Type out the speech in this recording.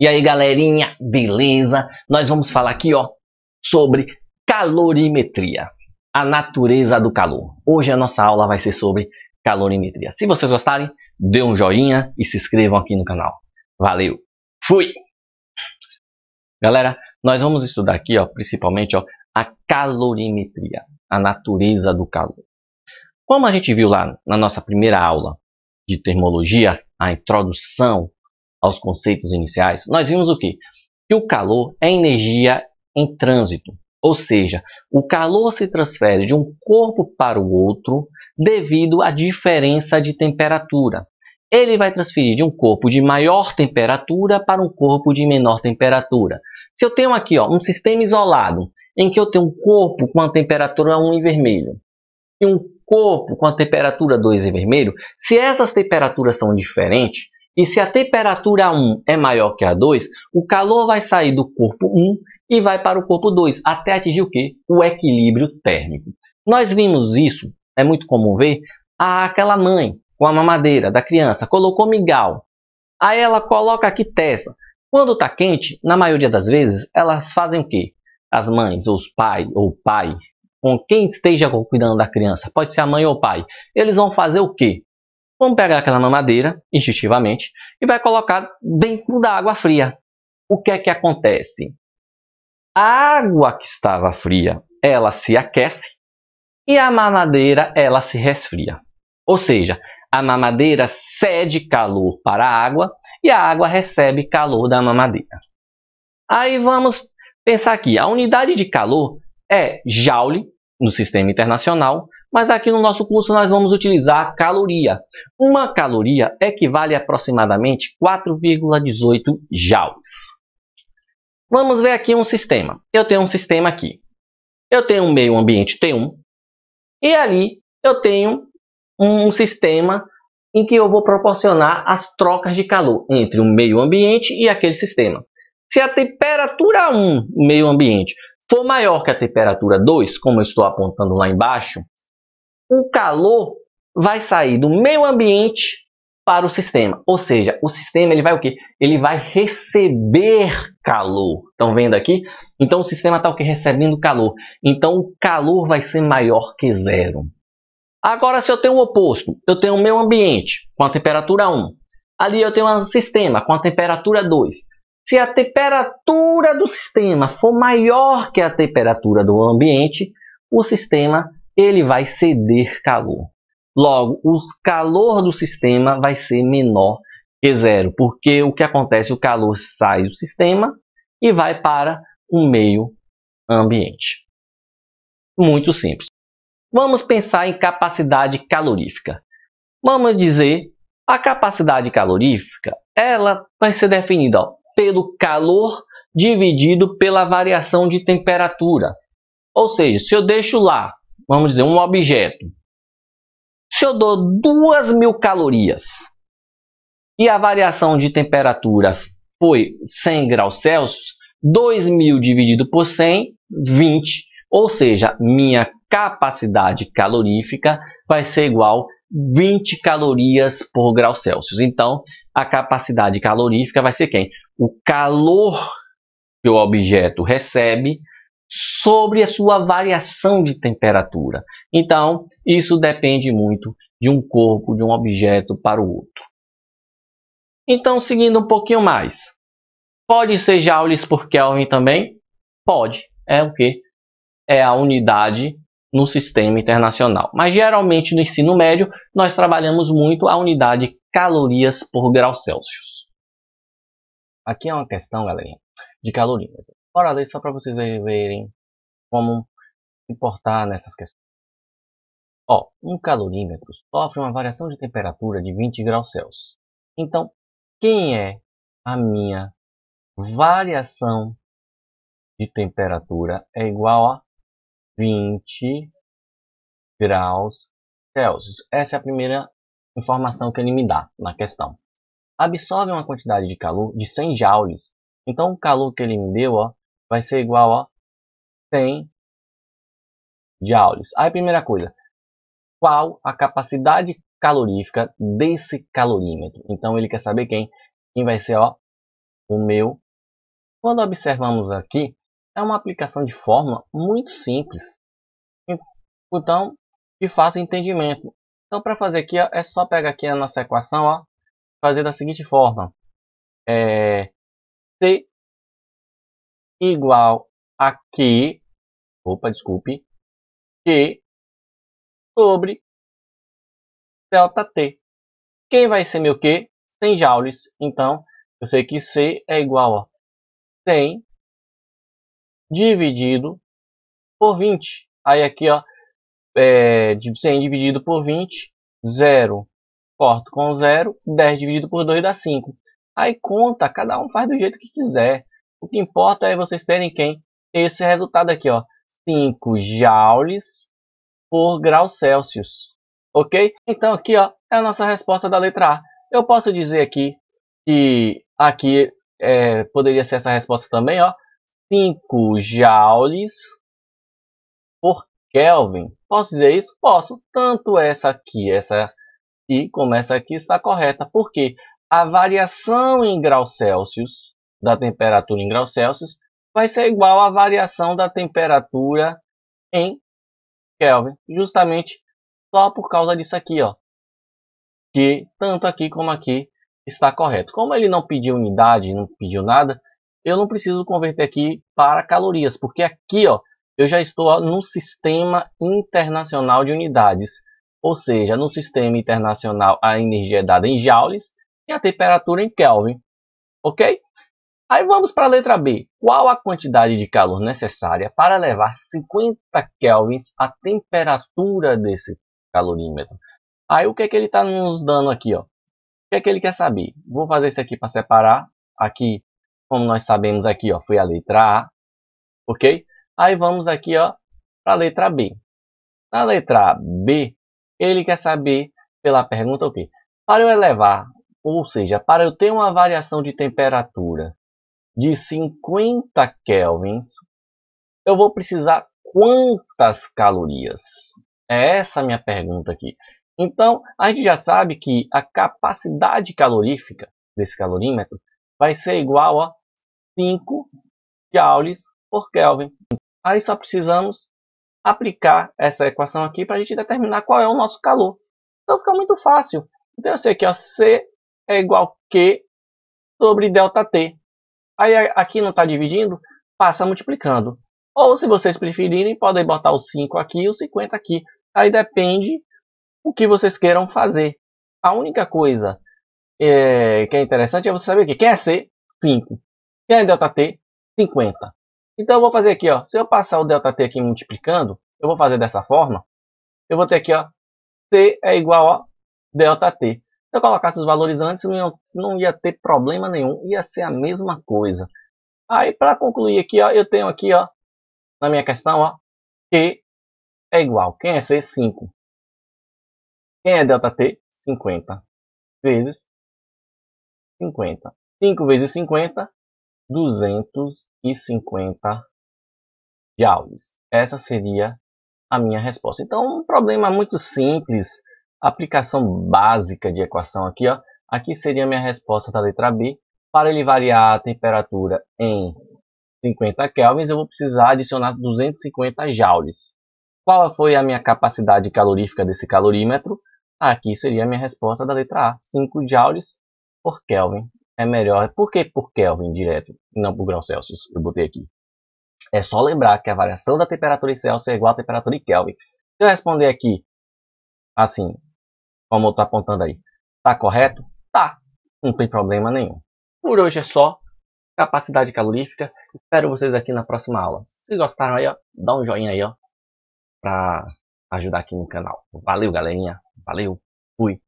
E aí, galerinha, beleza? Nós vamos falar aqui, sobre calorimetria, a natureza do calor. Hoje a nossa aula vai ser sobre calorimetria. Se vocês gostarem, dê um joinha e se inscrevam aqui no canal. Valeu! Fui! Galera, nós vamos estudar aqui, principalmente, a calorimetria, a natureza do calor. Como a gente viu lá na nossa primeira aula de termologia, a introdução aos conceitos iniciais, nós vimos o quê? Que o calor é energia em trânsito, ou seja, o calor se transfere de um corpo para o outro devido à diferença de temperatura. Ele vai transferir de um corpo de maior temperatura para um corpo de menor temperatura. Se eu tenho aqui um sistema isolado, em que eu tenho um corpo com a temperatura 1 em vermelho e um corpo com a temperatura 2 em vermelho, se essas temperaturas são diferentes, e se a temperatura 1 é maior que a 2, o calor vai sair do corpo 1 e vai para o corpo 2, até atingir o quê? O equilíbrio térmico. Nós vimos isso, é muito comum ver, aquela mãe com a mamadeira da criança, colocou mingau, aí ela coloca aqui testa. Quando está quente, na maioria das vezes, elas fazem o quê? As mães, ou os pai, ou o pai, com quem esteja cuidando da criança, pode ser a mãe ou o pai, eles vão fazer o quê? Vão pegar aquela mamadeira, instintivamente, e vai colocar dentro da água fria. O que é que acontece? A água que estava fria, ela se aquece e a mamadeira, ela se resfria. Ou seja, a mamadeira cede calor para a água e a água recebe calor da mamadeira. Aí vamos pensar aqui, a unidade de calor é joule no sistema internacional, mas aqui no nosso curso nós vamos utilizar a caloria. Uma caloria equivale a aproximadamente 4,18 joules. Vamos ver aqui um sistema. Eu tenho um sistema aqui. Eu tenho um meio ambiente T1 e ali eu tenho um sistema em que eu vou proporcionar as trocas de calor entre o meio ambiente e aquele sistema. Se a temperatura 1, meio ambiente, for maior que a temperatura 2, como eu estou apontando lá embaixo, o calor vai sair do meio ambiente para o sistema. Ou seja, o sistema ele vai o quê? Ele vai receber calor. Estão vendo aqui? Então o sistema está o quê? Recebendo calor. Então o calor vai ser maior que zero. Agora, se eu tenho o oposto, eu tenho o meio ambiente com a temperatura 1. Ali eu tenho um sistema com a temperatura 2. Se a temperatura do sistema for maior que a temperatura do ambiente, o sistema ele vai ceder calor. Logo, o calor do sistema vai ser menor que zero, porque o que acontece? O calor sai do sistema e vai para o meio ambiente. Muito simples. Vamos pensar em capacidade calorífica. Vamos dizer, a capacidade calorífica ela vai ser definida pelo calor dividido pela variação de temperatura. Ou seja, se eu deixo lá, vamos dizer, um objeto, se eu dou 2.000 calorias e a variação de temperatura foi 100 graus Celsius, 2.000 dividido por 100, 20. Ou seja, minha capacidade calorífica vai ser igual a 20 calorias por grau Celsius. Então, a capacidade calorífica vai ser quem? O calor que o objeto recebe sobre a sua variação de temperatura. Então, isso depende muito de um corpo, de um objeto para o outro. Então, seguindo um pouquinho mais. Pode ser joules por Kelvin também? Pode. É o quê? É a unidade no sistema internacional. Mas geralmente no ensino médio nós trabalhamos muito a unidade calorias por grau Celsius. Aqui é uma questão, galerinha, de calorímetro. Bora ler só para vocês verem como se portar nessas questões. Um calorímetro sofre uma variação de temperatura de 20 graus Celsius. Então, quem é a minha variação de temperatura é igual a 20 graus Celsius. Essa é a primeira informação que ele me dá na questão. Absorve uma quantidade de calor de 100 joules. Então, o calor que ele me deu vai ser igual a 100 joules. Aí, primeira coisa, qual a capacidade calorífica desse calorímetro? Então, ele quer saber quem vai ser o meu. Quando observamos aqui, é uma aplicação de fórmula muito simples. Então, de fácil entendimento. Então, para fazer aqui, ó, é só pegar aqui a nossa equação, ó, fazer da seguinte forma. C igual a Q, Q sobre ΔT. Quem vai ser meu Q? 100 joules. Então, eu sei que C é igual a 100 dividido por 20. Aí aqui, ó, 100 dividido por 20, 0. Corto com 0, 10 dividido por 2 dá 5. Aí conta, cada um faz do jeito que quiser. O que importa é vocês terem esse resultado aqui, ó, 5 joules por grau Celsius. Ok? Então aqui, ó, é a nossa resposta da letra A. Eu posso dizer aqui que aqui poderia ser essa resposta também, ó, 5 joules por Kelvin. Posso dizer isso? Posso. Tanto essa aqui como essa aqui está correta. Porque a variação em graus Celsius, da temperatura em graus Celsius, vai ser igual à variação da temperatura em Kelvin. Justamente só por causa disso aqui, ó. Que tanto aqui como aqui está correto. Como ele não pediu unidade, não pediu nada, eu não preciso converter aqui para calorias. Porque aqui, ó, eu já estou no sistema internacional de unidades. Ou seja, no sistema internacional a energia é dada em joules e a temperatura em Kelvin. Ok? Aí vamos para a letra B. Qual a quantidade de calor necessária para levar 50 kelvins a temperatura desse calorímetro? Aí o que é que ele está nos dando aqui? Ó? O que é que ele quer saber? Vou fazer isso aqui para separar. Aqui, como nós sabemos aqui, ó, foi a letra A. Ok? Aí vamos aqui para a letra B. Na letra B, ele quer saber pela pergunta o quê? Para eu elevar, ou seja, para eu ter uma variação de temperatura de 50 kelvins, eu vou precisar quantas calorias? É essa a minha pergunta aqui. Então, a gente já sabe que a capacidade calorífica desse calorímetro vai ser igual a 5 joules por Kelvin. Aí só precisamos aplicar essa equação aqui para a gente determinar qual é o nosso calor. Então fica muito fácil. Então eu sei que C é igual a Q sobre ΔT. Aí aqui não está dividindo, passa multiplicando. Ou se vocês preferirem, podem botar o 5 aqui e o 50 aqui. Aí depende o que vocês queiram fazer. A única coisa que é interessante é você saber que quem é C, 5. Quem é ΔT, 50. Então eu vou fazer aqui, ó, se eu passar o ΔT aqui multiplicando, eu vou fazer dessa forma. Eu vou ter aqui, ó, C é igual a ΔT. Se eu colocasse os valores antes, não ia ter problema nenhum, ia ser a mesma coisa. Aí para concluir aqui, ó, eu tenho aqui, ó, na minha questão, ó, Q é igual. Quem é C? 5. Quem é ΔT? 50 vezes 50. 5 vezes 50, 250 joules. Essa seria a minha resposta. Então, um problema muito simples, aplicação básica de equação aqui, ó. Aqui seria a minha resposta da letra B. Para ele variar a temperatura em 50 kelvins, eu vou precisar adicionar 250 joules. Qual foi a minha capacidade calorífica desse calorímetro? Aqui seria a minha resposta da letra A, 5 joules por Kelvin. É melhor. Por que por Kelvin direto, não por grau Celsius? Eu botei aqui. É só lembrar que a variação da temperatura em Celsius é igual à temperatura em Kelvin. Se eu responder aqui, assim, como eu estou apontando aí, tá correto? Tá. Não tem problema nenhum. Por hoje é só. Capacidade calorífica. Espero vocês aqui na próxima aula. Se gostaram aí, ó, dá um joinha aí, ó, pra ajudar aqui no canal. Valeu, galerinha. Valeu. Fui.